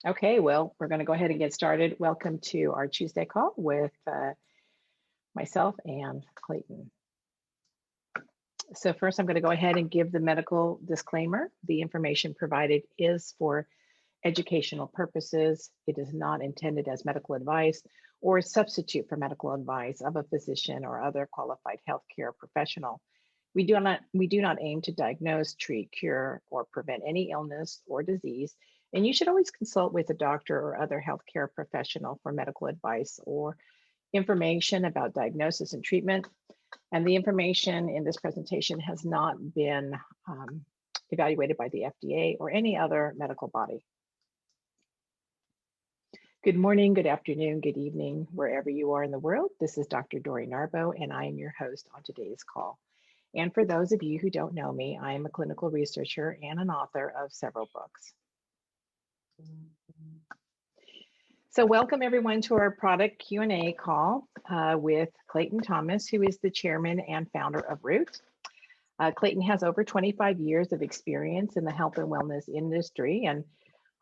Okay, well, we're going to go ahead and get started. Welcome to our Tuesday call with myself and Clayton. So first, I'm going to go ahead and give the medical disclaimer. The information provided is for educational purposes. It is not intended as medical advice or a substitute for medical advice of a physician or other qualified healthcare professional. We do not aim to diagnose, treat, cure, or prevent any illness or disease. And you should always consult with a doctor or other healthcare professional for medical advice or information about diagnosis and treatment. And the information in this presentation has not been evaluated by the FDA or any other medical body. Good morning, good afternoon, good evening, wherever you are in the world. This is Dr. Dori Naerbo, and I am your host on today's call. And for those of you who don't know me, I am a clinical researcher and an author of several books. So welcome everyone to our product Q&A call with Clayton Thomas, who is the chairman and founder of Root. Clayton has over 25 years of experience in the health and wellness industry, and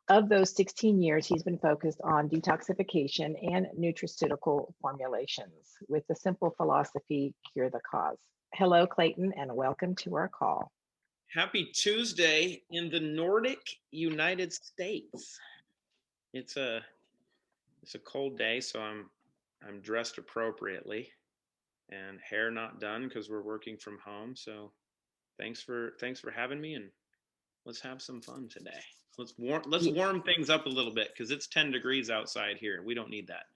of those 16 years, he's been focused on detoxification and nutraceutical formulations with the simple philosophy, cure the cause. Hello, Clayton, and welcome to our call. Happy Tuesday in the Nordic United States. It's a cold day, so I'm dressed appropriately, and hair not done because we're working from home. So thanks for having me, and let's have some fun today. Let's warm things up a little bit because it's 10 degrees outside here. We don't need that.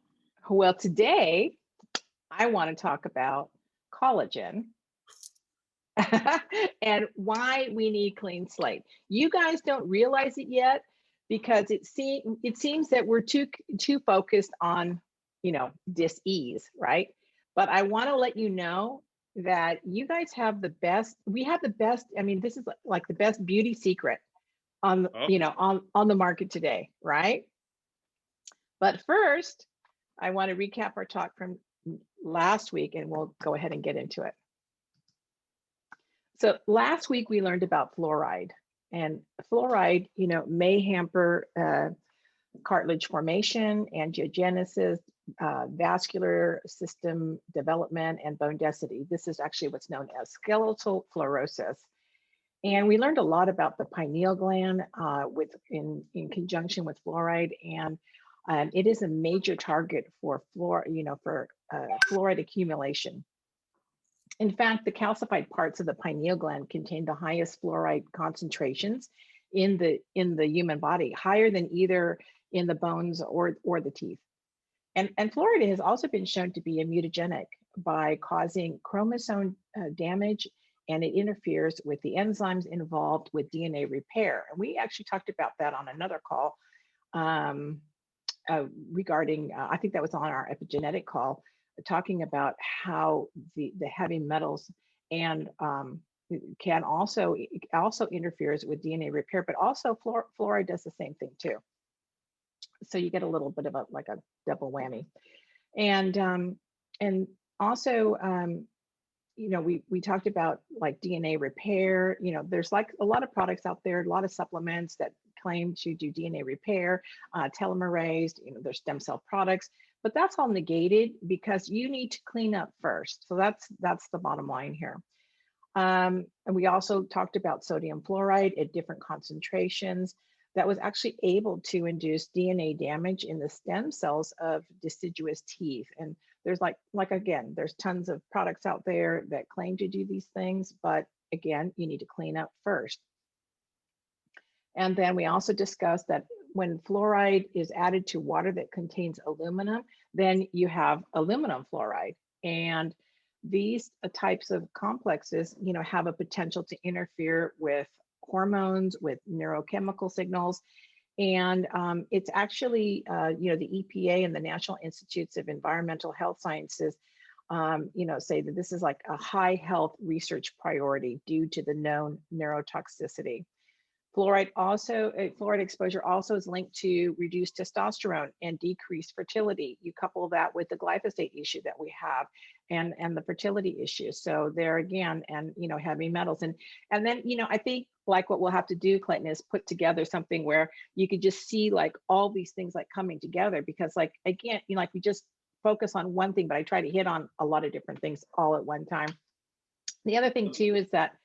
Well, today I want to talk about collagen and why we need clean slate. You guys don't realize it yet because it seems that we're too focused on, dis-ease, right? But I want to let you know that you guys have the best. We have the best. I mean, this is like the best beauty secret on on the market today, right? But first, I want to recap our talk from last week, and we'll go ahead and get into it. So last week we learned about fluoride, and fluoride, may hamper cartilage formation, angiogenesis, vascular system development, and bone density. This is actually what's known as skeletal fluorosis. And we learned a lot about the pineal gland in conjunction with fluoride, and it is a major target for fluoride accumulation. In fact, the calcified parts of the pineal gland contain the highest fluoride concentrations in the human body, higher than either in the bones or the teeth. And fluoride has also been shown to be mutagenic by causing chromosome damage, and it interferes with the enzymes involved with DNA repair. And we actually talked about that on another call regarding, I think that was on our epigenetic call, talking about how the heavy metals and can also interferes with DNA repair, but also fluoride does the same thing too. So you get a little bit of a double whammy, and also we talked about like DNA repair. There's like a lot of products out there, a lot of supplements that claim to do DNA repair, telomerase. There's stem cell products, but that's all negated because you need to clean up first. So that's the bottom line here. And we also talked about sodium fluoride at different concentrations that was actually able to induce DNA damage in the stem cells of deciduous teeth. And there's again, there's tons of products out there that claim to do these things, but again, you need to clean up first. And then we also discussed that when fluoride is added to water that contains aluminum, then you have aluminum fluoride. And these types of complexes, have a potential to interfere with hormones, with neurochemical signals. And it's actually, the EPA and the National Institutes of Environmental Health Sciences, say that this is like a high health research priority due to the known neurotoxicity. Fluoride exposure also is linked to reduced testosterone and decreased fertility. You couple that with the glyphosate issue that we have, and the fertility issue. So there again, and heavy metals, and then I think like what we'll have to do, Clayton, is put together something where you could just see like all these things like coming together, because like again, like we just focus on one thing, but I try to hit on a lot of different things all at one time. The other thing too is that,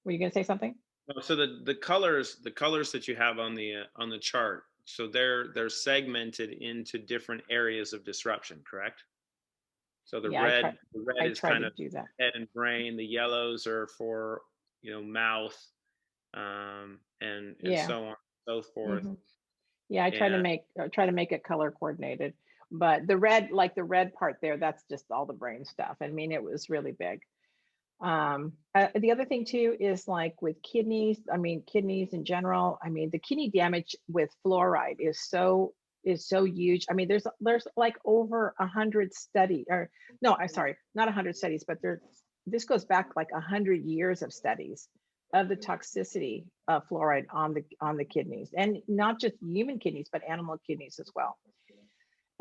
were you going to say something? So the colors that you have on the chart, so they're segmented into different areas of disruption, correct? So Yeah, the red I is try kind to of do that. head and brain. The yellows are for mouth, and Yeah. so on and so forth. Hmm. Yeah, I And try to make it color coordinated. But the red, like the red part there, that's just all the brain stuff. I mean, it was really big. The other thing too is like with kidneys. I mean, kidneys in general. I mean, the kidney damage with fluoride is so huge. I mean, there's like over 100 studies, or no, I'm sorry, not 100 studies, but this goes back like 100 years of studies of the toxicity of fluoride on the kidneys, and not just human kidneys, but animal kidneys as well.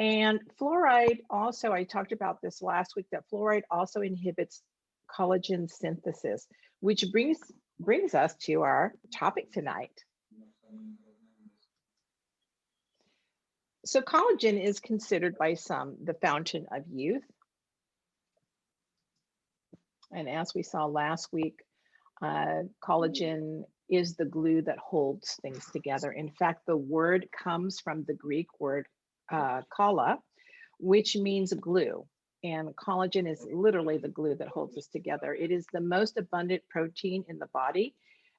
And fluoride also, I talked about this last week, that fluoride also inhibits collagen synthesis, which brings us to our topic tonight. So collagen is considered by some the fountain of youth. And as we saw last week, collagen is the glue that holds things together. In fact, the word comes from the Greek word kala, which means glue. And collagen is literally the glue that holds us together. It is the most abundant protein in the body,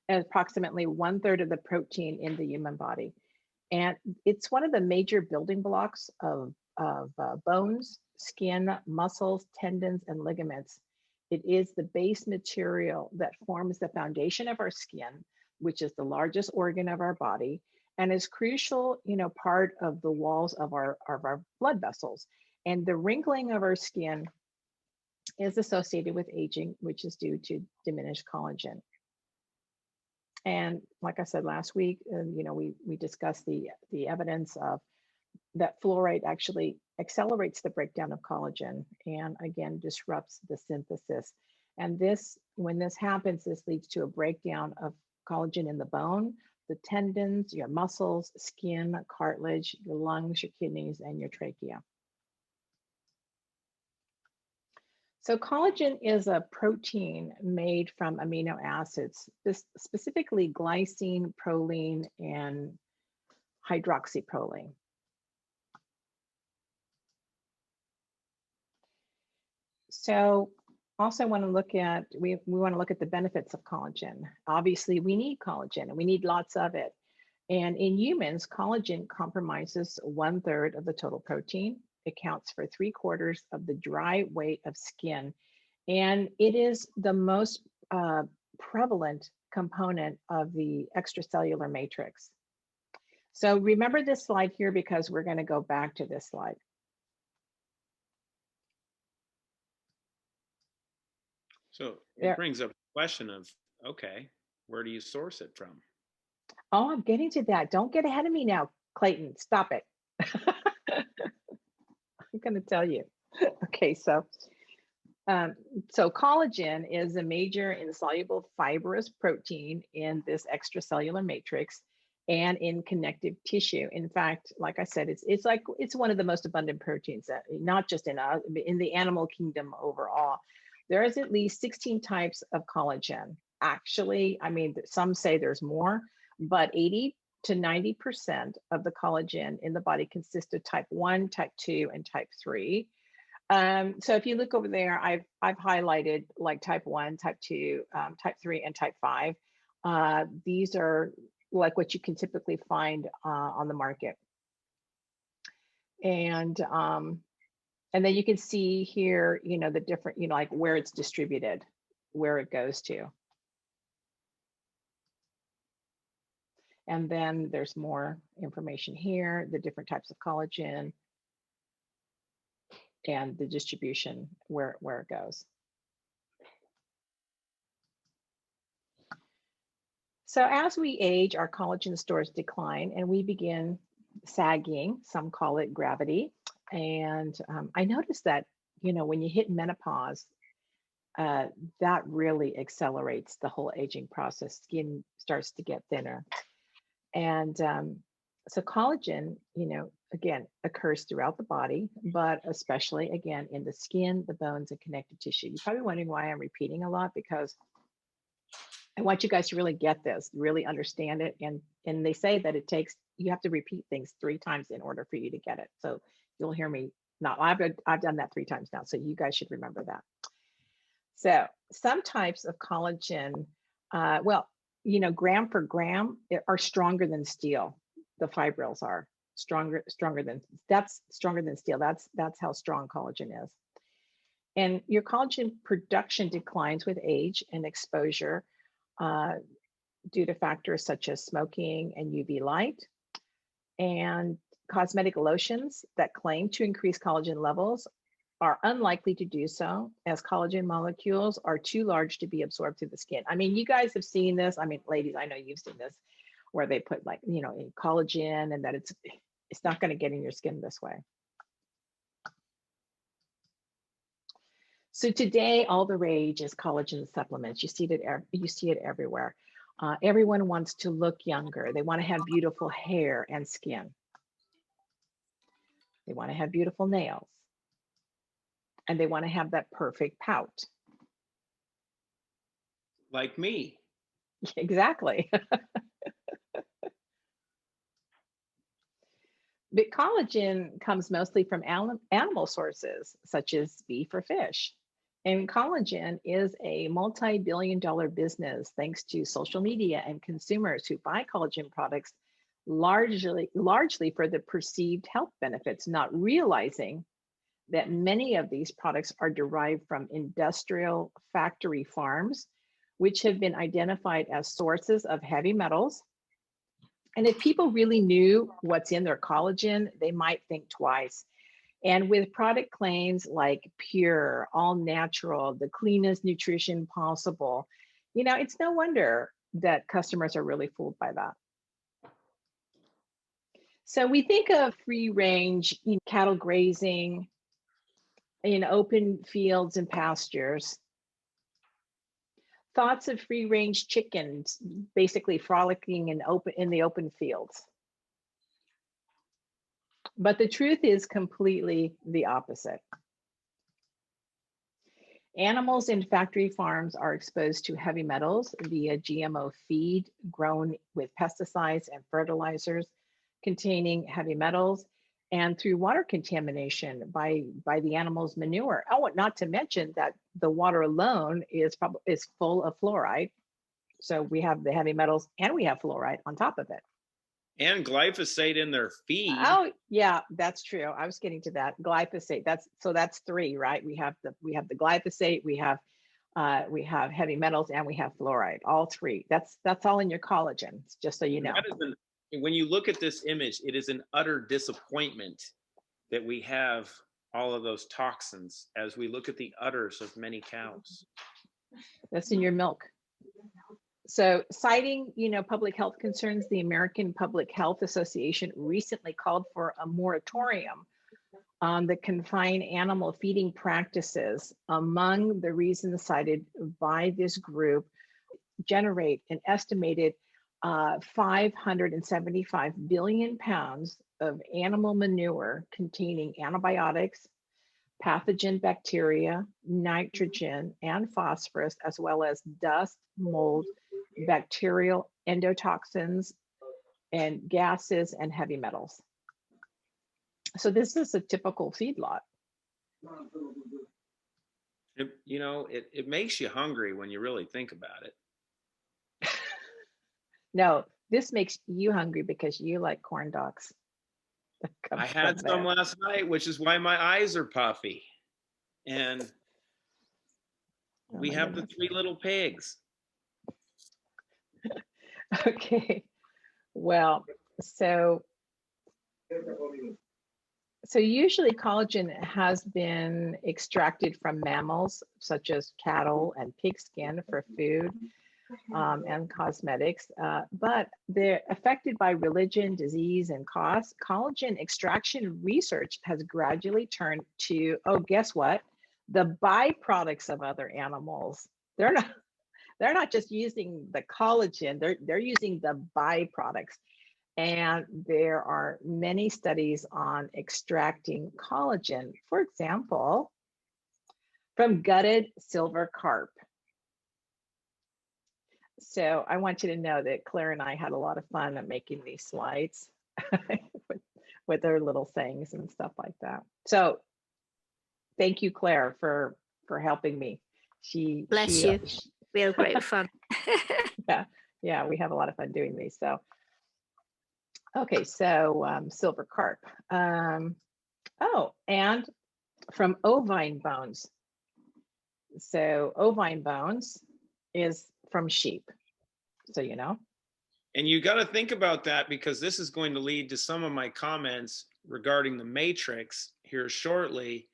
approximately 1/3 of the protein in the human body. And it's one of the major building blocks of bones, skin, muscles, tendons, and ligaments. It is the base material that forms the foundation of our skin, which is the largest organ of our body, and is crucial, part of the walls of our blood vessels. And the wrinkling of our skin is associated with aging, which is due to diminished collagen. And like I said last week, we discussed the evidence of that fluoride actually accelerates the breakdown of collagen, and again disrupts the synthesis. And when this happens, this leads to a breakdown of collagen in the bone, the tendons, your muscles, skin, cartilage, your lungs, your kidneys, and your trachea. So collagen is a protein made from amino acids, specifically glycine, proline, and hydroxyproline. So also want to look at, we want to look at the benefits of collagen. Obviously, we need collagen and we need lots of it. And in humans, collagen compromises 1/3 of the total protein, accounts for 3/4 of the dry weight of skin, and it is the most prevalent component of the extracellular matrix. So remember this slide here, because we're going to go back to this slide. so it brings up the question of, okay, where do you source it from? Oh, I'm getting to that. Don't get ahead of me now, Clayton. Stop it. I'm going to tell you. Okay, so collagen is a major insoluble fibrous protein in this extracellular matrix and in connective tissue. In fact, like I said, it's one of the most abundant proteins, that not just in the animal kingdom overall. There is at least 16 types of collagen. Actually, I mean, some say there's more, but 80 to 90% of the collagen in the body consists of type 1, type 2, and type 3. So if you look over there, I've highlighted like type 1, type 2, type 3, and type 5. These are like what you can typically find on the market. And then you can see here, the different, like where it's distributed, where it goes to. And then there's more information here, the different types of collagen and the distribution, where it goes. So as we age, our collagen stores decline and we begin sagging. Some call it gravity. And I noticed that, when you hit menopause, uh, that really accelerates the whole aging process. Skin starts to get thinner. And so collagen, again, occurs throughout the body, but especially again in the skin, the bones, and connective tissue. You're probably wondering why I'm repeating a lot because I want you guys to really get this, really understand it. And they say that you have to repeat things 3 times in order for you to get it. So you'll hear me not, I've done that 3 times now. So you guys should remember that. So some types of collagen, well, gram for gram are stronger than steel. The fibrils are stronger than steel. That's how strong collagen is. And your collagen production declines with age and exposure uh, due to factors such as smoking and UV light. And cosmetic lotions that claim to increase collagen levels are unlikely to do so, as collagen molecules are too large to be absorbed through the skin. I mean, you guys have seen this. I mean, ladies, I know you've seen this, where they put in collagen and that it's not going to get in your skin this way. So today, all the rage is collagen supplements. You see it everywhere. Everyone wants to look younger. They want to have beautiful hair and skin. They want to have beautiful nails. And they want to have that perfect pout. Like me. Exactly. But collagen comes mostly from animal sources, such as beef or fish. And collagen is a multi-billion-dollar business thanks to social media and consumers who buy collagen products largely for the perceived health benefits, not realizing that many of these products are derived from industrial factory farms, which have been identified as sources of heavy metals. And if people really knew what's in their collagen, they might think twice. And with product claims like pure, all natural, the cleanest nutrition possible, it's no wonder that customers are really fooled by that. So we think of free range cattle grazing in open fields and pastures. Thoughts of free range chickens basically frolicking in the open fields. But the truth is completely the opposite. Animals in factory farms are exposed to heavy metals via GMO feed grown with pesticides and fertilizers containing heavy metals, and through water contamination by the animal's manure. Oh, not to mention that the water alone is full of fluoride. So we have the heavy metals and we have fluoride on top of it. And glyphosate in their feed. Oh, yeah, that's true. I was getting to that. Glyphosate. That's 3, right? We have the glyphosate, we have heavy metals, and we have fluoride. All 3. That's all in your collagen, just so you know. When you look at this image, it is an utter disappointment that we have all of those toxins as we look at the udders of many cows. That's in your milk. So citing, public health concerns, the American Public Health Association recently called for a moratorium on the confined animal feeding practices. Among the reasons cited by this group, generate an estimated 575 billion pounds of animal manure containing antibiotics, pathogen bacteria, nitrogen, and phosphorus, as well as dust, mold, bacterial endotoxins, and gases and heavy metals. So this is a typical feedlot. It makes you hungry when you really think about it. No, this makes you hungry because you like corn dogs. I had some last night, which is why my eyes are puffy. And we have the 3 little pigs. Okay. Well, so usually collagen has been extracted from mammals such as cattle and pig skin for food. and cosmetics, but they're affected by religion, disease, and cost. Collagen extraction research has gradually turned to, oh, guess what? The byproducts of other animals. They're not they're not just using the collagen, they're using the byproducts. And there are many studies on extracting collagen, for example, from gutted silver carp. So I want you to know that Claire and I had a lot of fun at making these slides with, with their little sayings and stuff like that. So thank you, Claire, for helping me. Bless you. Real great fun. yeah, we have a lot of fun doing these. So okay, so silver carp. Oh, and from ovine bones. So ovine bones is from sheep. So you know. And you got to think about that, because this is going to lead to some of my comments regarding the matrix here shortly,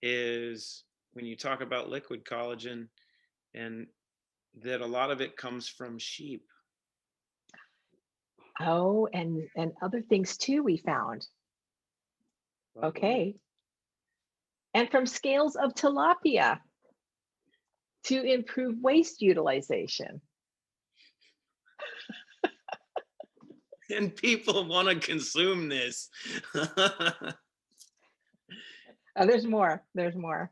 is when you talk about liquid collagen, and that a lot of it comes from sheep. Oh, and other things too we found. Okay. And from scales of tilapia to improve waste utilization. And people want to consume this. Oh, there's more. There's more.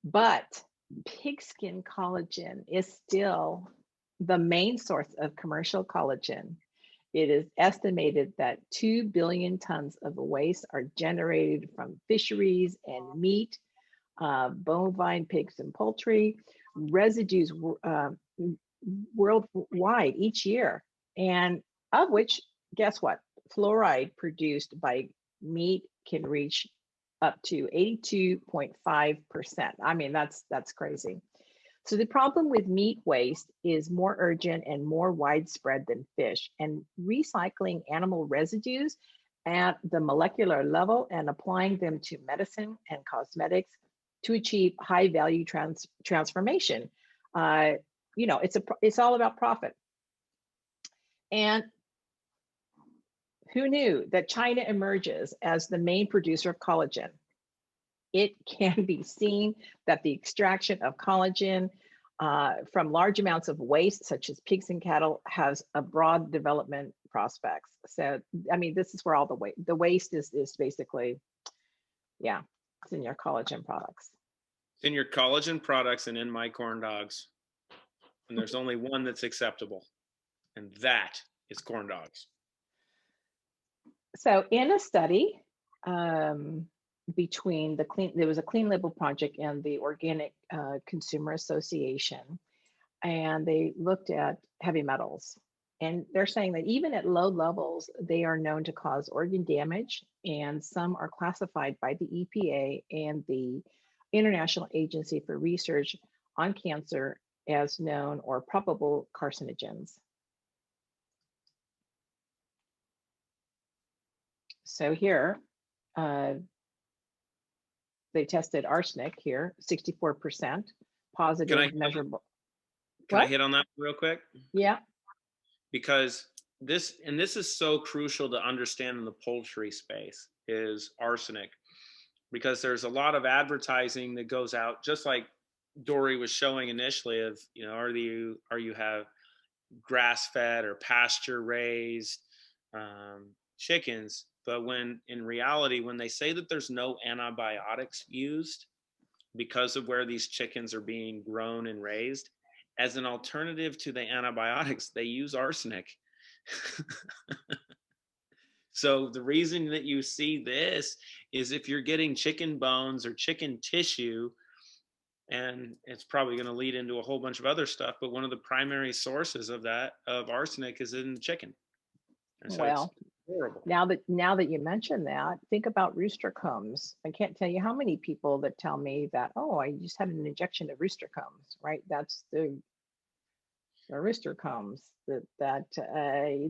But pigskin collagen is still the main source of commercial collagen. It is estimated that 2 billion tons of waste are generated from fisheries and meat, bovine, pigs, and poultry, residues worldwide each year. And of which, guess what? Fluoride produced by meat can reach up to 82.5%. I mean, that's crazy. So the problem with meat waste is more urgent and more widespread than fish. And recycling animal residues at the molecular level and applying them to medicine and cosmetics to achieve high value transformation. You know, it's all about profit. And who knew that China emerges as the main producer of collagen? It can be seen that the extraction of collagen from large amounts of waste, such as pigs and cattle, has a broad development prospects. So, I mean, this is where all the waste is basically, yeah, it's in your collagen products. It's in your collagen products and in my corn dogs. And there's only one that's acceptable, and that is corn dogs. So in a study, between there was a clean label project and the Organic Consumer Association, and they looked at heavy metals, and they're saying that even at low levels they are known to cause organ damage, and some are classified by the EPA and the International Agency for Research on Cancer as known or probable carcinogens. So here they tested arsenic here, 64% positive measurable. Can I hit on that real quick? Yeah. Because this is so crucial to understand in the poultry space, is arsenic, because there's a lot of advertising that goes out, just like Dori was showing initially, of, you know, are you have grass-fed or pasture-raised chickens. But when in reality, when they say that there's no antibiotics used because of where these chickens are being grown and raised, as an alternative to the antibiotics, they use arsenic. So the reason that you see this is if you're getting chicken bones or chicken tissue, and it's probably going to lead into a whole bunch of other stuff, but one of the primary sources of arsenic is in the chicken. And so well, it's horrible. Now that you mention that, think about rooster combs. I can't tell you how many people that tell me that, oh, I just had an injection of rooster combs, right? That's the rooster combs that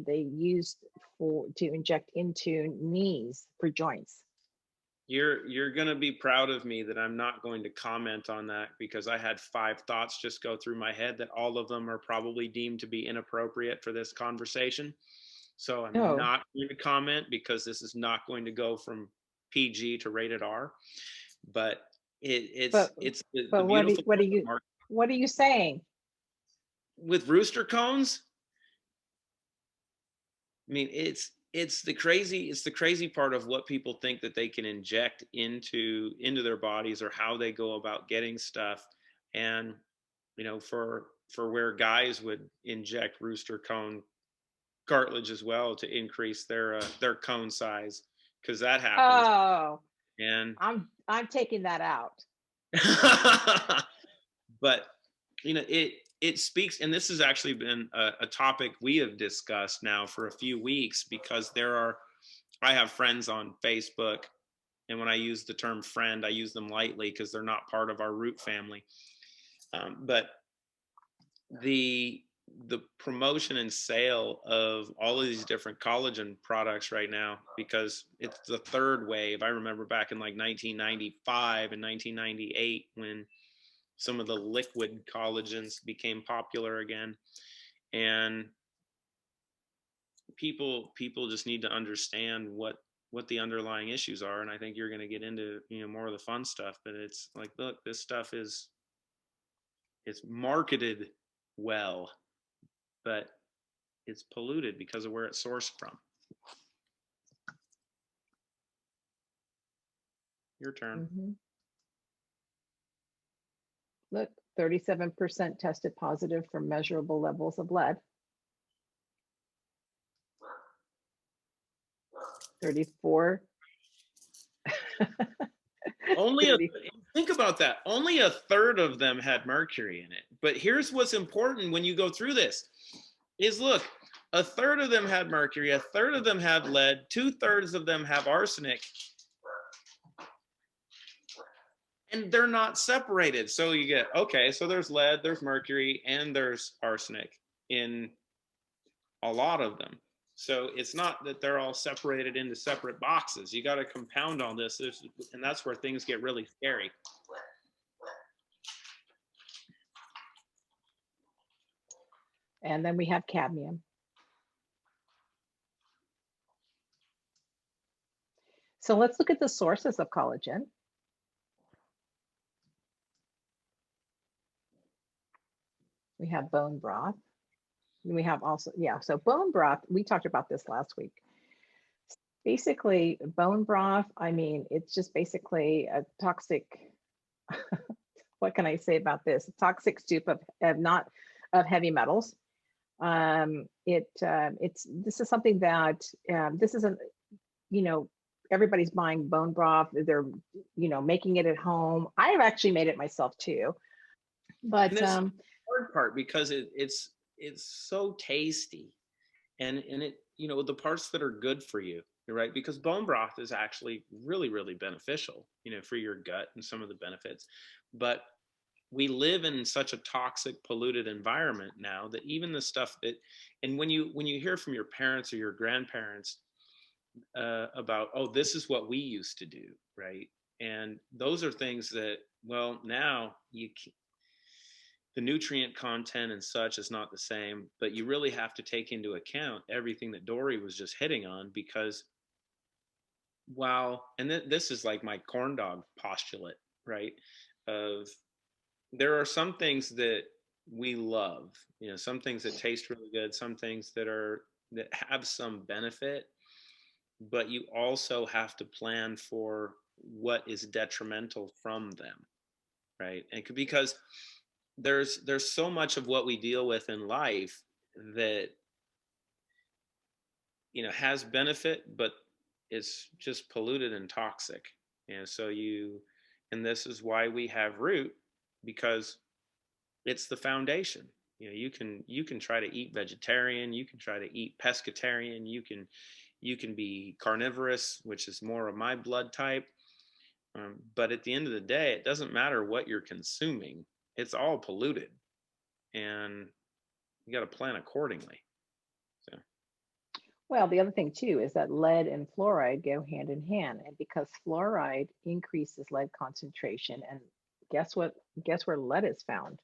they used to inject into knees for joints. You're going to be proud of me that I'm not going to comment on that, because I had 5 thoughts just go through my head that all of them are probably deemed to be inappropriate for this conversation. So I'm No, not going to comment, because this is not going to go from PG to rated R. But but it's the but beautiful part of what are you saying? with rooster cones. I mean, it's the crazy part of what people think that they can inject into their bodies, or how they go about getting stuff. And for where guys would inject rooster cone cartilage as well to increase their cone size, because that happens. Oh, And I'm taking that out. but it speaks, and this has actually been a topic we have discussed now for a few weeks, because I have friends on Facebook, and when I use the term friend, I use them lightly because they're not part of our root family. But the promotion and sale of all of these different collagen products right now, because it's the third wave. I remember back in like 1995 and 1998 when some of the liquid collagens became popular again, and people just need to understand what the underlying issues are. And I think you're going to get into more of the fun stuff, but it's like, look, this stuff it's marketed well, but it's polluted because of where it's sourced from. Your turn. Mm-hmm. Look, 37% tested positive for measurable levels of lead. 34. Think about that. Only a third of them had mercury in it. But here's what's important when you go through this is, look, a third of them had mercury, a third of them had lead, 2/3 of them have arsenic, and they're not separated. So you get, okay, so there's lead, there's mercury, and there's arsenic in a lot of them. So it's not that they're all separated into separate boxes. You got to compound all this, and that's where things get really scary. And then we have cadmium. So let's look at the sources of collagen. We have bone broth. We have also, so bone broth, we talked about this last week. Basically, bone broth, I mean, it's just basically a toxic, what can I say about this? A toxic soup of heavy metals. This is something that this isn't, everybody's buying bone broth. They're, making it at home. I've actually made it myself too. But the hard part, because it's so tasty, and it, the parts that are good for you, right? Because bone broth is actually really, really beneficial, for your gut and some of the benefits. But we live in such a toxic, polluted environment now that even the stuff that, and when you hear from your parents or your grandparents about, oh, this is what we used to do, right? And those are things that, well, now the nutrient content and such is not the same, but you really have to take into account everything that Dori was just hitting on, because this is like my corn dog postulate, right? Of there are some things that we love, some things that taste really good, some things that have some benefit, but you also have to plan for what is detrimental from them, right? And because there's so much of what we deal with in life that has benefit, but it's just polluted and toxic. And this is why we have root, because it's the foundation. You can try to eat vegetarian, you can try to eat pescatarian, you can be carnivorous, which is more of my blood type. But at the end of the day, it doesn't matter what you're consuming. It's all polluted, and you got to plan accordingly. So. Well, the other thing too is that lead and fluoride go hand in hand, and because fluoride increases lead concentration, and guess what? Guess where lead is found?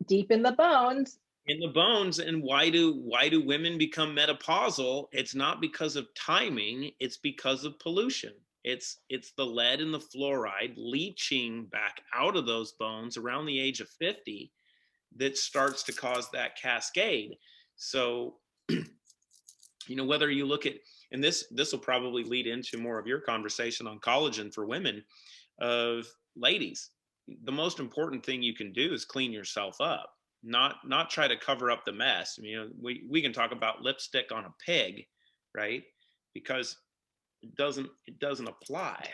Deep in the bones. In the bones. And why do women become menopausal? It's not because of timing, it's because of pollution. It's the lead and the fluoride leaching back out of those bones around the age of 50 that starts to cause that cascade. So whether you look at, and this will probably lead into more of your conversation on collagen for women, of ladies, the most important thing you can do is clean yourself up, not try to cover up the mess. We can talk about lipstick on a pig, right? Because it doesn't apply.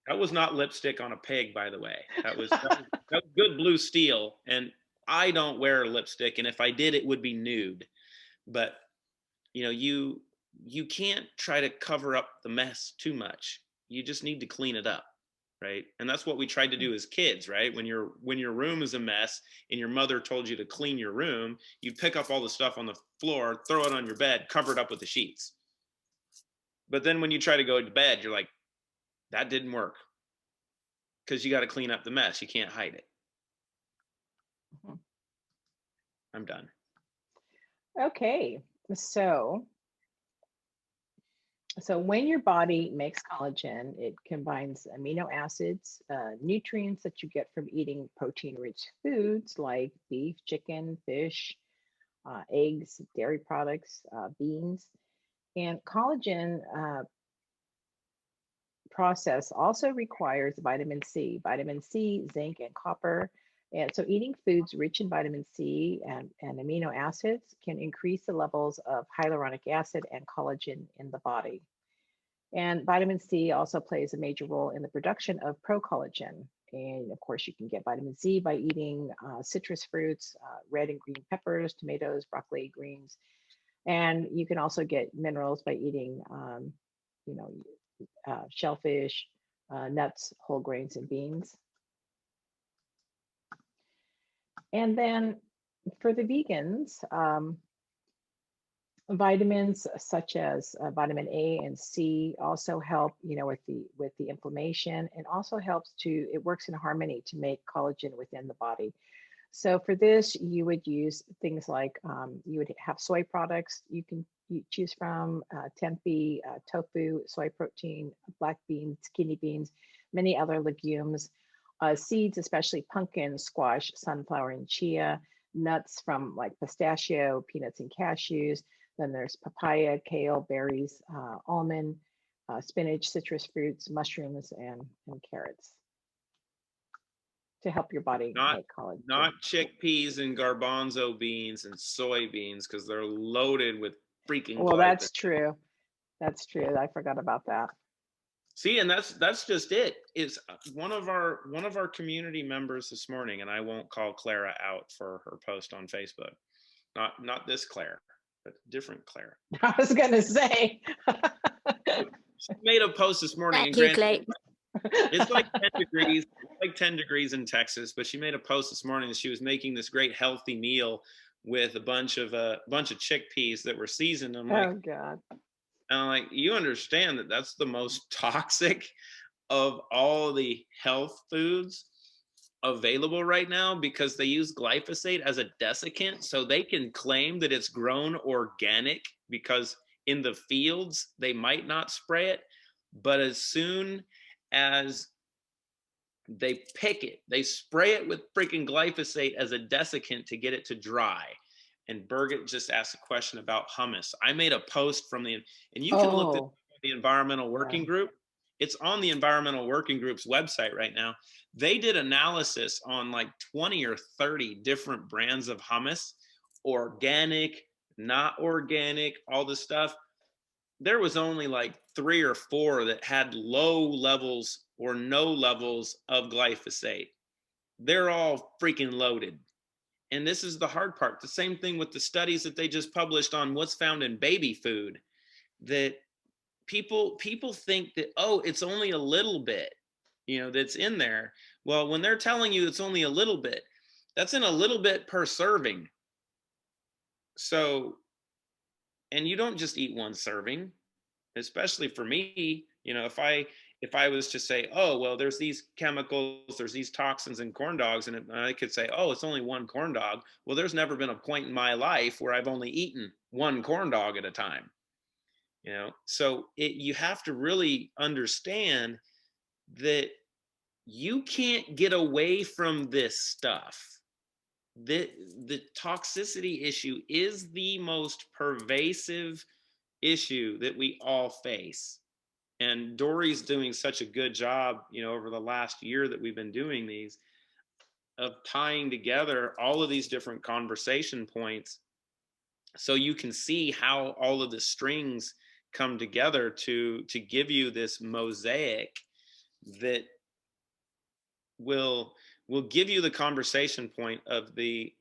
That was not lipstick on a pig, by the way. That was good blue steel, and I don't wear lipstick, and if I did, it would be nude. But you can't try to cover up the mess too much. You just need to clean it up, right? And that's what we tried to do as kids, right? When your room is a mess and your mother told you to clean your room, you'd pick up all the stuff on the floor, throw it on your bed, cover it up with the sheets. But then when you try to go to bed, you're like, that didn't work, because you got to clean up the mess. You can't hide it. I'm done. Okay, so when your body makes collagen, it combines amino acids, nutrients that you get from eating protein-rich foods like beef, chicken, fish, eggs, dairy products, beans. And collagen process also requires vitamin C, zinc, and copper. And so eating foods rich in vitamin C and amino acids can increase the levels of hyaluronic acid and collagen in the body. And vitamin C also plays a major role in the production of procollagen. And of course, you can get vitamin C by eating citrus fruits, red and green peppers, tomatoes, broccoli, greens. And you can also get minerals by eating, shellfish, nuts, whole grains, and beans. And then for the vegans, vitamins such as vitamin A and C also help, with the inflammation, and also it works in harmony to make collagen within the body. So for this, you would use things like, you would have soy products you choose from, tempeh, tofu, soy protein, black beans, kidney beans, many other legumes, seeds, especially pumpkin, squash, sunflower, and chia, nuts from like pistachio, peanuts, and cashews. Then there's papaya, kale, berries, almond, spinach, citrus fruits, mushrooms, and carrots to help your body make collagen. Not chickpeas and garbanzo beans and soybeans, because they're loaded with freaking Well, glyphosate. that's true. That's true. I forgot about that. See, and that's just it. Is one of our community members this morning, and I won't call Clara out for her post on Facebook. Not this Claire, but different Claire. I was gonna say. She made a post this morning. Thank you, Clayton. It's like 10 degrees. It's like 10 degrees in Texas, but she made a post this morning that she was making this great healthy meal with a bunch of chickpeas that were seasoned. I'm like, oh God. And I'm like, you understand that that's the most toxic of all the health foods available right now, because they use glyphosate as a desiccant, so they can claim that it's grown organic, because in the fields they might not spray it, but as soon as they pick it, they spray it with freaking glyphosate as a desiccant to get it to dry. And Birgit just asked a question about hummus. I made a post from and you can look at the Environmental Working Group. It's on the Environmental Working Group's website right now. They did analysis on like 20 or 30 different brands of hummus, organic, not organic, all this stuff. There was only like 3 or 4 that had low levels or no levels of glyphosate. They're all freaking loaded. And this is the hard part. The same thing with the studies that they just published on what's found in baby food, that people think that, oh, it's only a little bit, that's in there. Well, when they're telling you it's only a little bit, that's in a little bit per serving. So And you don't just eat one serving, especially for me. If I was to say, oh, well, there's these chemicals, there's these toxins in corn dogs, and I could say, oh, it's only one corn dog. Well, there's never been a point in my life where I've only eaten one corn dog at a time. So you have to really understand that you can't get away from this stuff. The toxicity issue is the most pervasive issue that we all face. And Dori's doing such a good job, over the last year that we've been doing these, of tying together all of these different conversation points so you can see how all of the strings come together to give you this mosaic that will give you the conversation point of the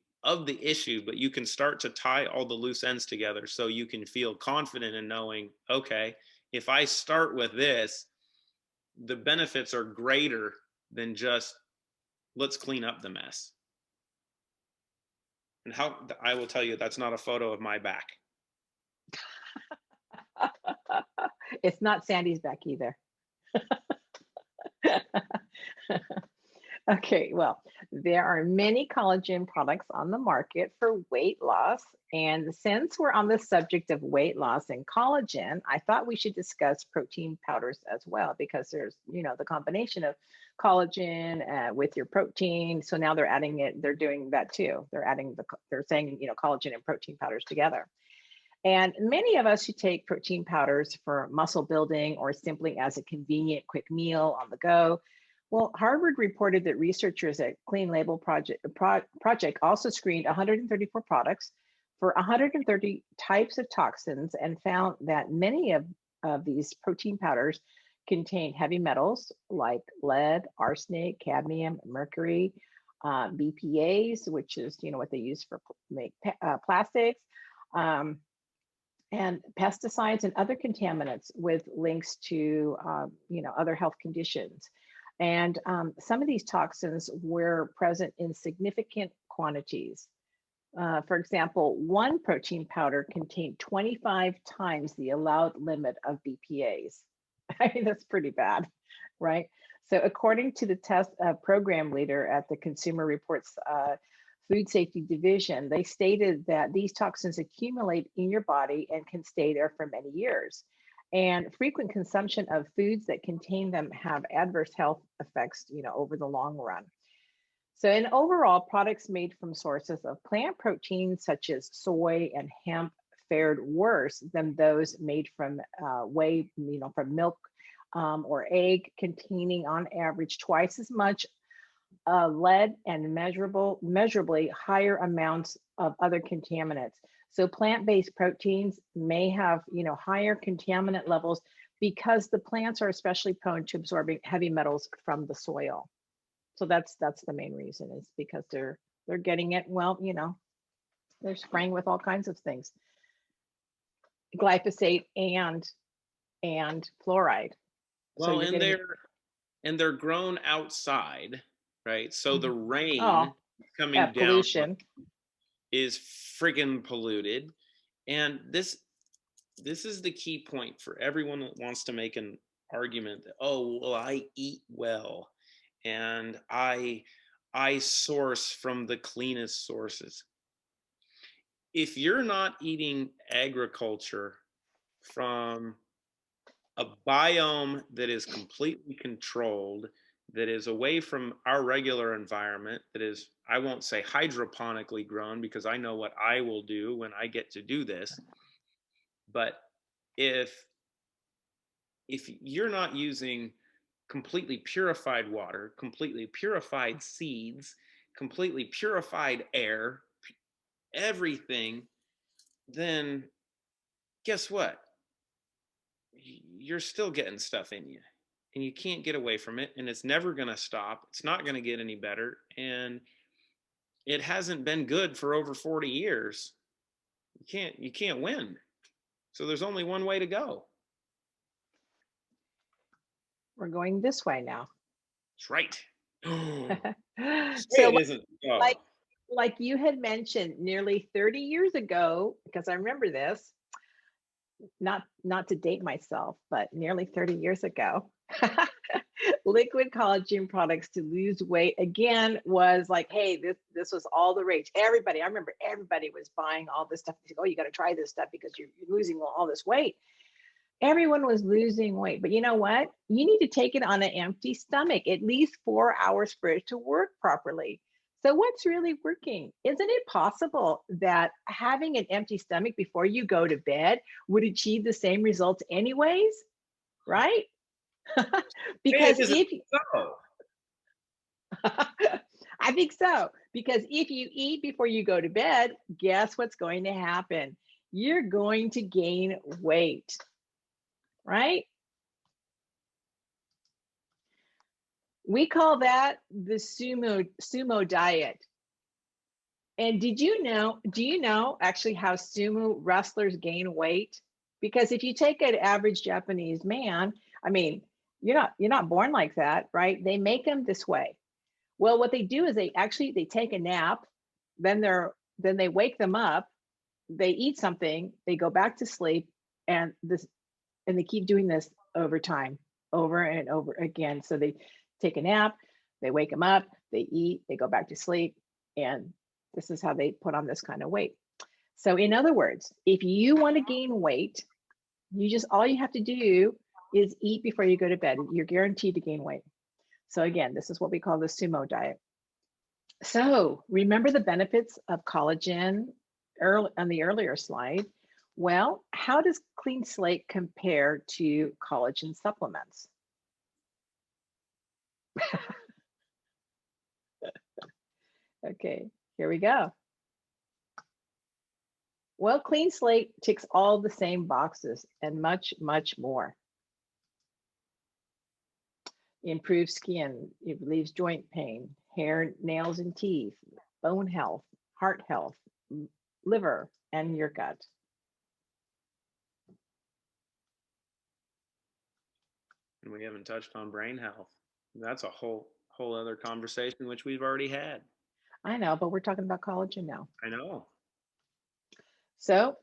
issue, but you can start to tie all the loose ends together so you can feel confident in knowing, okay, if I start with this, the benefits are greater than just let's clean up the mess. And how I will tell you, that's not a photo of my back. It's not Sandy's back either. Okay, well, there are many collagen products on the market for weight loss. And since we're on the subject of weight loss and collagen, I thought we should discuss protein powders as well, because there's, the combination of collagen with your protein. So now they're adding it, they're doing that too. They're saying, collagen and protein powders together. And many of us who take protein powders for muscle building or simply as a convenient quick meal on the go. Well, Harvard reported that researchers at Clean Label Project also screened 134 products for 130 types of toxins and found that many of these protein powders contain heavy metals like lead, arsenic, cadmium, mercury, BPAs, which is what they use for make plastics, and pesticides and other contaminants with links to other health conditions. And some of these toxins were present in significant quantities. For example, one protein powder contained 25 times the allowed limit of BPAs. I mean, that's pretty bad, right? So according to the test program leader at the Consumer Reports Food Safety Division, they stated that these toxins accumulate in your body and can stay there for many years. And frequent consumption of foods that contain them have adverse health effects, over the long run. So in overall, products made from sources of plant proteins such as soy and hemp fared worse than those made from whey, from milk or egg, containing on average twice as much lead and measurably higher amounts of other contaminants. So plant-based proteins may have, higher contaminant levels because the plants are especially prone to absorbing heavy metals from the soil. So that's the main reason, is because they're getting it. Well, they're spraying with all kinds of things, glyphosate and fluoride. Well, so they're grown outside, right? So the rain coming down pollution is friggin' polluted. And this is the key point for everyone that wants to make an argument that, oh, well, I eat well and I source from the cleanest sources. If you're not eating agriculture from a biome that is completely controlled, that is away from our regular environment, that is, I won't say hydroponically grown, because I know what I will do when I get to do this. But if you're not using completely purified water, completely purified seeds, completely purified air, everything, then guess what? You're still getting stuff in you. And you can't get away from it, and it's never going to stop. It's not going to get any better, and it hasn't been good for over 40 years. You can't win. So there's only one way to go. We're going this way now. That's right. So it isn't. Oh. Like you had mentioned, nearly 30 years ago, because I remember this, not to date myself, but nearly 30 years ago, liquid collagen products to lose weight again was like, hey, this was all the rage. Everybody, I remember everybody was buying all this stuff. Oh, you got to try this stuff because you're losing all this weight. Everyone was losing weight, but you know what? You need to take it on an empty stomach, at least 4 hours for it to work properly. So what's really working? Isn't it possible that having an empty stomach before you go to bed would achieve the same results anyways? Right? Because if so. I think so, because if you eat before you go to bed, guess what's going to happen? You're going to gain weight, right? We call that the sumo diet. And do you know actually how sumo wrestlers gain weight? Because if you take an average Japanese man, I mean, you're not born like that, right? They make them this way. Well, what they do is they take a nap, then they wake them up, they eat something, they go back to sleep, and they keep doing this over time, over and over again. So they take a nap, they wake them up, they eat, they go back to sleep, and this is how they put on this kind of weight. So in other words, if you want to gain weight, all you have to do is eat before you go to bed. You're guaranteed to gain weight. So again, this is what we call the sumo diet. So remember the benefits of collagen on the earlier slide. Well, how does Clean Slate compare to collagen supplements? Okay, here we go. Well, Clean Slate ticks all the same boxes and much, much more. Improves skin, it relieves joint pain, hair, nails, and teeth, bone health, heart health, liver, and your gut. And we haven't touched on brain health. That's a whole other conversation, which we've already had. I know, but we're talking about collagen now. I know. So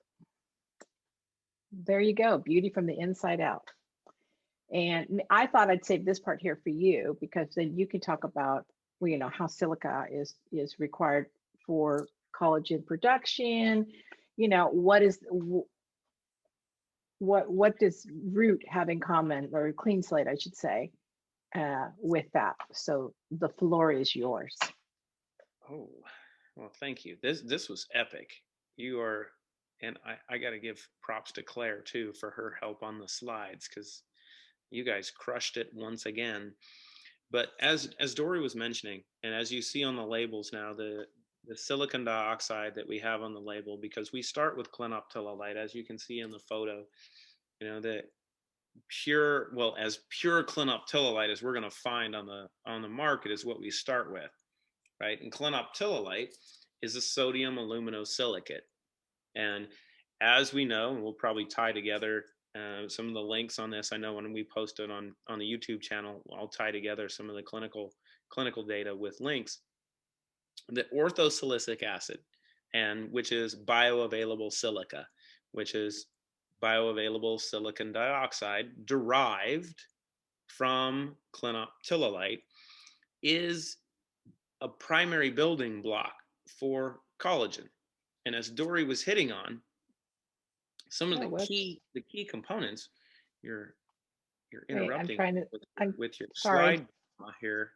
there you go, beauty from the inside out. And I thought I'd save this part here for you, because then you can talk about, well, how silica is required for collagen production. What does root have in common, or Clean Slate, I should say, with that? So the floor is yours. Oh, well, thank you. This was epic. You are, and I got to give props to Claire too for her help on the slides, because you guys crushed it once again. But as Dori was mentioning, and as you see on the labels now, the silicon dioxide that we have on the label, because we start with clinoptilolite, as you can see in the photo, the as pure clinoptilolite as we're going to find on the market is what we start with, right? And clinoptilolite is a sodium aluminosilicate. And as we know, and we'll probably tie together some of the links on this. I know when we post it on the YouTube channel, I'll tie together some of the clinical data with links. The orthosilicic acid, and which is bioavailable silica, which is bioavailable silicon dioxide derived from clinoptilolite, is a primary building block for collagen. And as Dori was hitting on, some of the key components, you're interrupting with your slide here.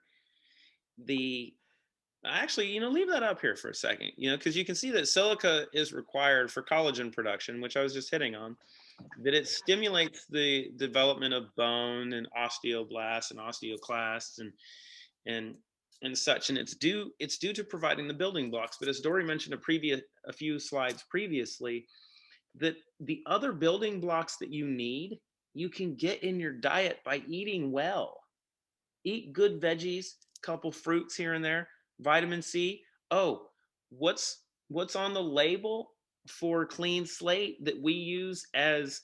Actually, leave that up here for a second, because you can see that silica is required for collagen production, which I was just hitting on, that it stimulates the development of bone and osteoblasts and osteoclasts and such, and it's due to providing the building blocks. But as Dori mentioned a few slides previously, that the other building blocks that you need, you can get in your diet by eating well. Eat good veggies, couple fruits here and there, vitamin C. Oh, what's on the label for Clean Slate that we use as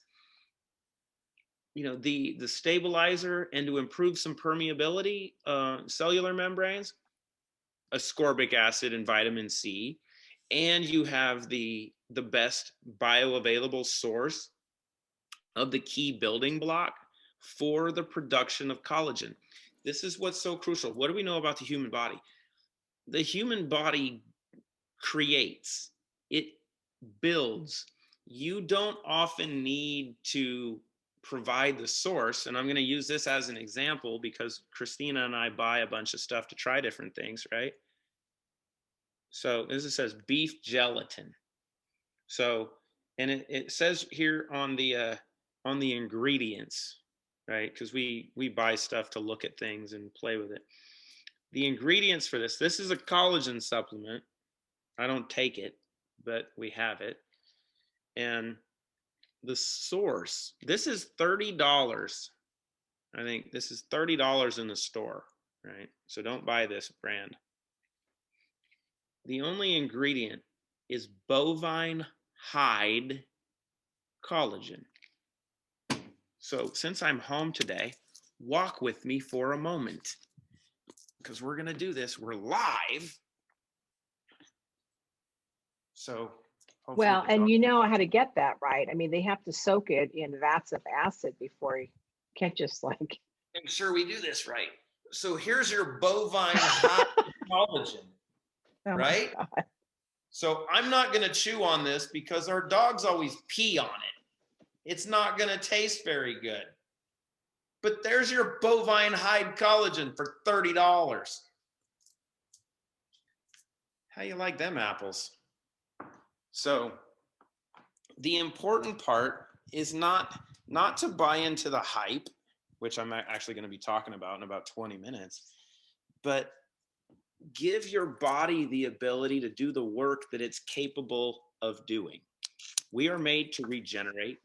the stabilizer and to improve some permeability, cellular membranes? Ascorbic acid and vitamin C. And you have the best bioavailable source of the key building block for the production of collagen. This is what's so crucial. What do we know about the human body? The human body creates, it builds. You don't often need to provide the source. And I'm going to use this as an example because Christina and I buy a bunch of stuff to try different things, right? So as it says, beef gelatin. So, and it says here on the ingredients, right? Because we buy stuff to look at things and play with it. The ingredients for this is a collagen supplement. I don't take it, but we have it. And the source, this is $30. I think this is $30 in the store, right? So don't buy this brand. The only ingredient is bovine hide collagen. So since I'm home today, walk with me for a moment because we're going to do this. We're live. So well, and you know how to get that, right? I mean, they have to soak it in vats of acid before you can't just like. Make sure we do this right. So here's your bovine hide collagen, right? So I'm not going to chew on this because our dogs always pee on it. It's not going to taste very good. But there's your bovine hide collagen for $30. How you like them apples? So the important part is not to buy into the hype, which I'm actually going to be talking about in about 20 minutes, but give your body the ability to do the work that it's capable of doing. We are made to regenerate.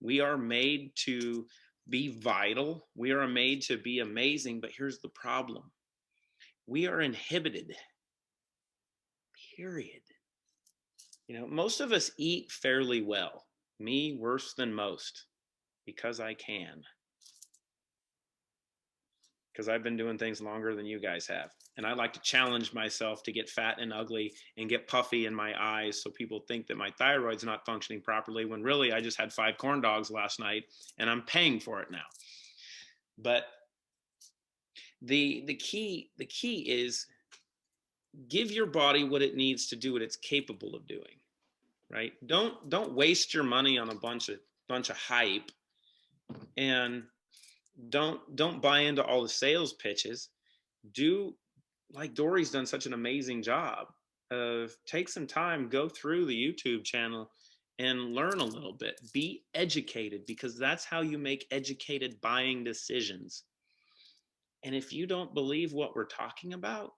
We are made to be vital. We are made to be amazing, but here's the problem. We are inhibited, period. You know, most of us eat fairly well. Me, worse than most, because I can. Because I've been doing things longer than you guys have. And I like to challenge myself to get fat and ugly and get puffy in my eyes so people think that my thyroid's not functioning properly when really I just had 5 corn dogs last night and I'm paying for it now. But the key is give your body what it needs to do what it's capable of doing, right? Don't waste your money on a bunch of hype, and don't buy into all the sales pitches. Do like Dori's done such an amazing job of take some time, go through the YouTube channel and learn a little bit. Be educated, because that's how you make educated buying decisions. And if you don't believe what we're talking about,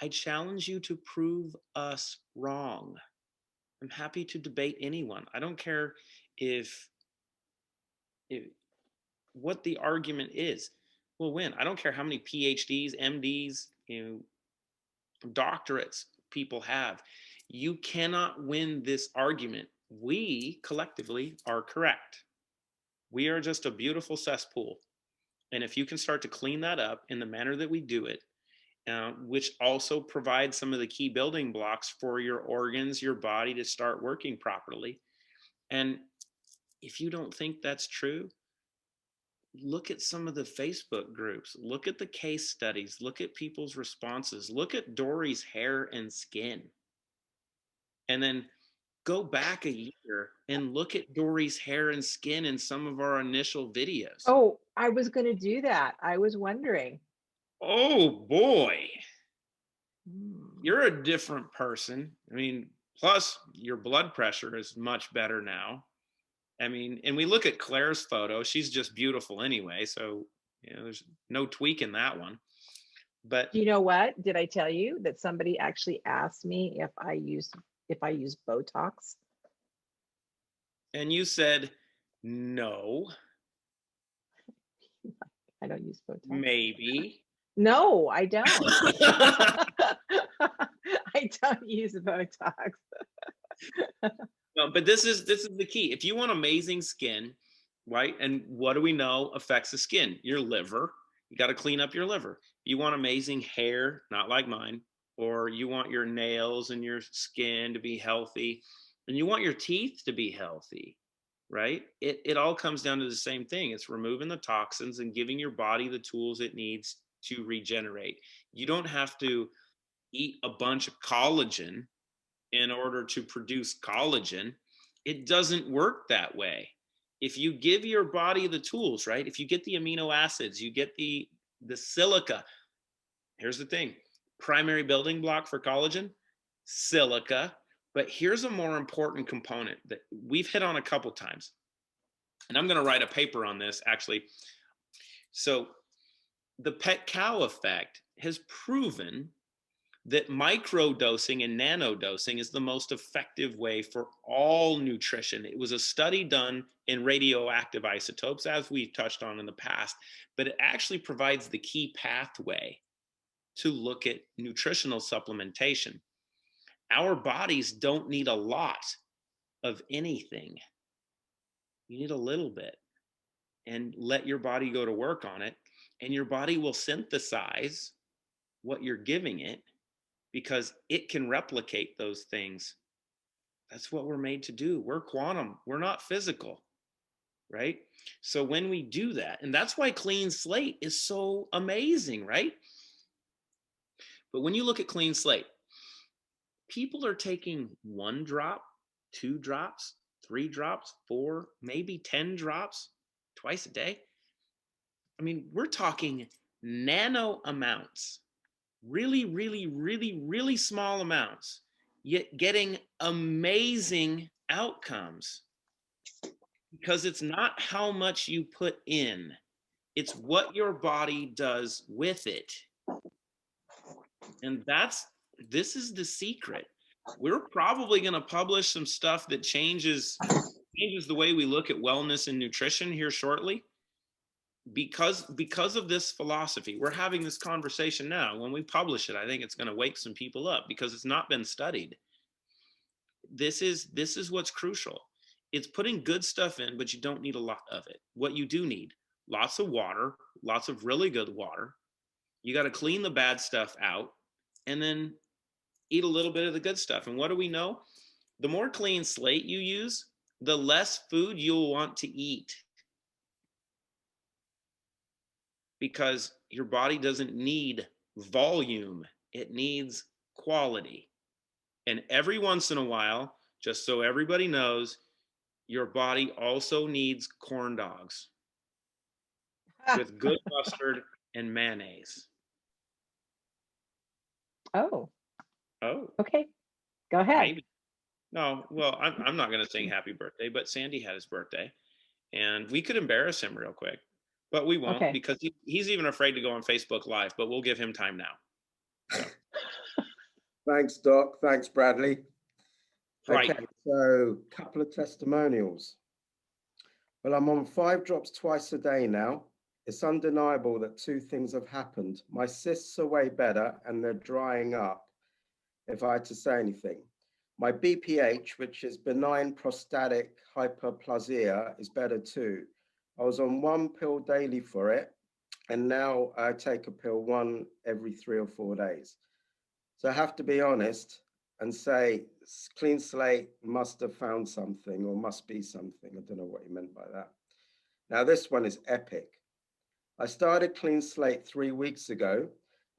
I challenge you to prove us wrong. I'm happy to debate anyone. I don't care if what the argument is. We'll win. I don't care how many PhDs, MDs, doctorates people have. You cannot win this argument. We collectively are correct. We are just a beautiful cesspool. And if you can start to clean that up in the manner that we do it, which also provides some of the key building blocks for your organs, your body to start working properly. And if you don't think that's true, look at some of the Facebook groups, look at the case studies, look at people's responses, look at Dori's hair and skin. And then go back a year and look at Dori's hair and skin in some of our initial videos. Oh, I was going to do that. I was wondering. Oh boy. You're a different person. I mean, plus your blood pressure is much better now. I mean, and we look at Claire's photo, she's just beautiful anyway. So, there's no tweaking that one. But you know what? Did I tell you that somebody actually asked me if I use botox? And you said no. I don't use botox. Maybe. No, I don't. I don't use botox. No, but this is the key. If you want amazing skin, right? And what do we know affects the skin? Your liver. You got to clean up your liver. You want amazing hair, not like mine, or you want your nails and your skin to be healthy, and you want your teeth to be healthy, right? It all comes down to the same thing. It's removing the toxins and giving your body the tools it needs to regenerate. You don't have to eat a bunch of collagen in order to produce collagen. It doesn't work that way. If you give your body the tools, right? If you get the amino acids, you get the silica. Here's the thing. Primary building block for collagen, silica. But here's a more important component that we've hit on a couple times. And I'm going to write a paper on this actually. So the pet cow effect has proven that micro dosing and nano dosing is the most effective way for all nutrition. It was a study done in radioactive isotopes, as we've touched on in the past, but it actually provides the key pathway to look at nutritional supplementation. Our bodies don't need a lot of anything. You need a little bit, and let your body go to work on it, and your body will synthesize what you're giving it because it can replicate those things. That's what we're made to do. We're quantum, we're not physical, right? So when we do that, and that's why clean slate is so amazing, right? But when you look at clean slate, people are taking 1 drop, 2 drops, 3 drops, 4, maybe 10 drops twice a day. I mean, we're talking nano amounts, really, really, really, really small amounts, yet getting amazing outcomes, because it's not how much you put in, it's what your body does with it. And this is the secret. We're probably going to publish some stuff that changes the way we look at wellness and nutrition here shortly, because of this philosophy. We're having this conversation now. When we publish it, I think it's going to wake some people up because it's not been studied. This is what's crucial. It's putting good stuff in, but you don't need a lot of it. What you do need, lots of water, lots of really good water. You got to clean the bad stuff out and then eat a little bit of the good stuff. And what do we know? The more clean slate you use, the less food you'll want to eat, because your body doesn't need volume, it needs quality. And every once in a while, just so everybody knows, your body also needs corn dogs with good mustard and mayonnaise. Oh, Oh, okay. Go ahead. maybe. No, well, I'm not going to sing happy birthday, but Sandy had his birthday, and we could embarrass him real quick, but we won't, Okay. because he's even afraid to go on Facebook Live, but we'll give him time now. So. Thanks, Doc. Thanks, Bradley. Right. Okay, so a couple of testimonials. Well, I'm on 5 drops twice a day now. It's undeniable that 2 things have happened. My cysts are way better and they're drying up, if I had to say anything. My BPH, which is benign prostatic hyperplasia, is better too. I was on 1 pill daily for it, and now I take a pill 1 every 3 or 4 days. So I have to be honest and say clean slate must have found something, or must be something. I don't know what he meant by that. Now this one is epic. I started clean slate 3 weeks ago.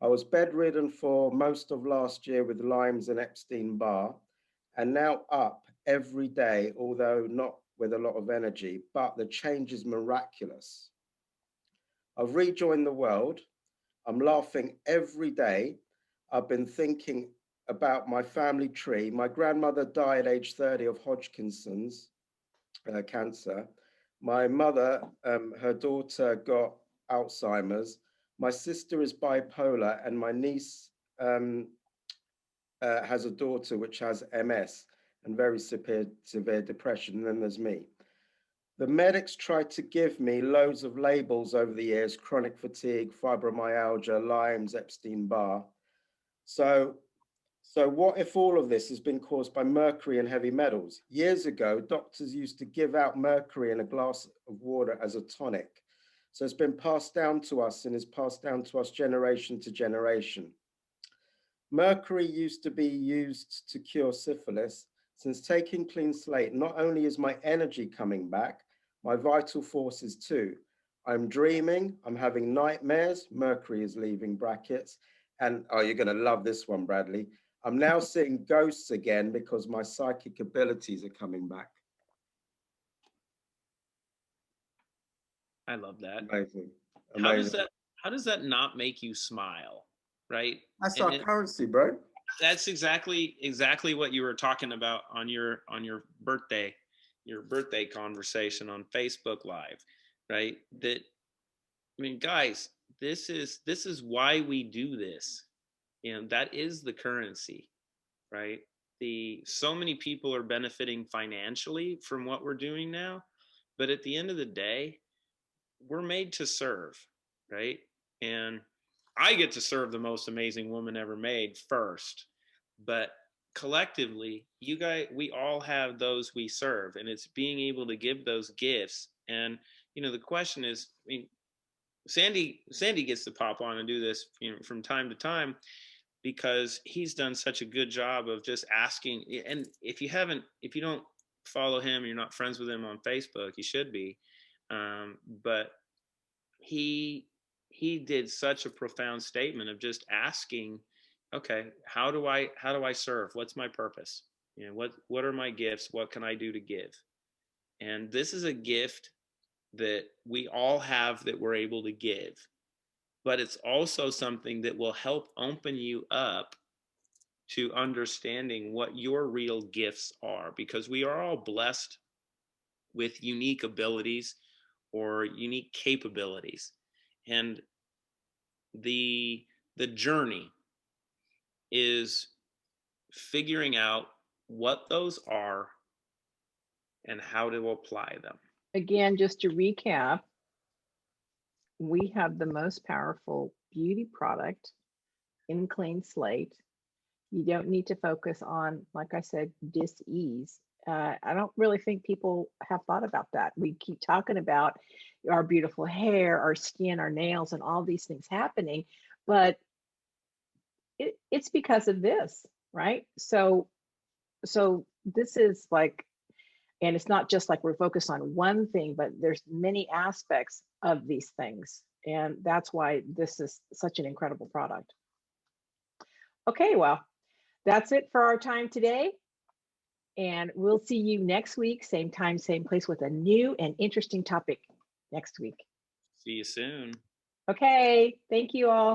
I was bedridden for most of last year with Lyme's and Epstein-Barr, and now up every day, although not with a lot of energy, but the change is miraculous. I've rejoined the world. I'm laughing every day. I've been thinking about my family tree. My grandmother died age 30 of Hodgkinson's cancer. My mother, her daughter got Alzheimer's. My sister is bipolar, and my niece has a daughter which has MS and very severe depression. And then there's me. The medics tried to give me loads of labels over the years: chronic fatigue, fibromyalgia, Lyme's, Epstein-Barr. So what if all of this has been caused by mercury and heavy metals? Years ago, doctors used to give out mercury in a glass of water as a tonic. So it's been passed down to us and is passed down to us generation to generation. Mercury used to be used to cure syphilis, Since taking Clean Slate, not only is my energy coming back, my vital forces too. I'm dreaming, I'm having nightmares, Mercury is leaving brackets, and oh, you're gonna love this one, Bradley. I'm now seeing ghosts again because my psychic abilities are coming back. I love that. Amazing. How does Amazing. that not make you smile, right? That's And our currency, bro. that's exactly what you were talking about on your birthday, conversation on Facebook Live, right? That, I mean, guys, this is why we do this, and that is the currency, right? So many people are benefiting financially from what we're doing now, but at the end of the day, we're made to serve, right? And I get to serve the most amazing woman ever made first, but collectively, you guys, we all have those we serve, and it's being able to give those gifts. And the question is, I mean, Sandy gets to pop on and do this, from time to time, because he's done such a good job of just asking. And if you don't follow him, you're not friends with him on Facebook, you should be. But he did such a profound statement of just asking, okay, how do I serve? What's my purpose? What are my gifts? What can I do to give? And this is a gift that we all have that we're able to give, but it's also something that will help open you up to understanding what your real gifts are, because we are all blessed with unique abilities or unique capabilities. And the journey is figuring out what those are and how to apply them. Again, just to recap, we have the most powerful beauty product in Clean Slate. You don't need to focus on, like I said, dis-ease. I don't really think people have thought about that. We keep talking about our beautiful hair, our skin, our nails, and all these things happening, but it's because of this, right? So this is like, and it's not just like we're focused on one thing, but there's many aspects of these things. And that's why this is such an incredible product. Okay, well, that's it for our time today. And we'll see you next week, same time, same place, with a new and interesting topic next week. See you soon. Okay, thank you all.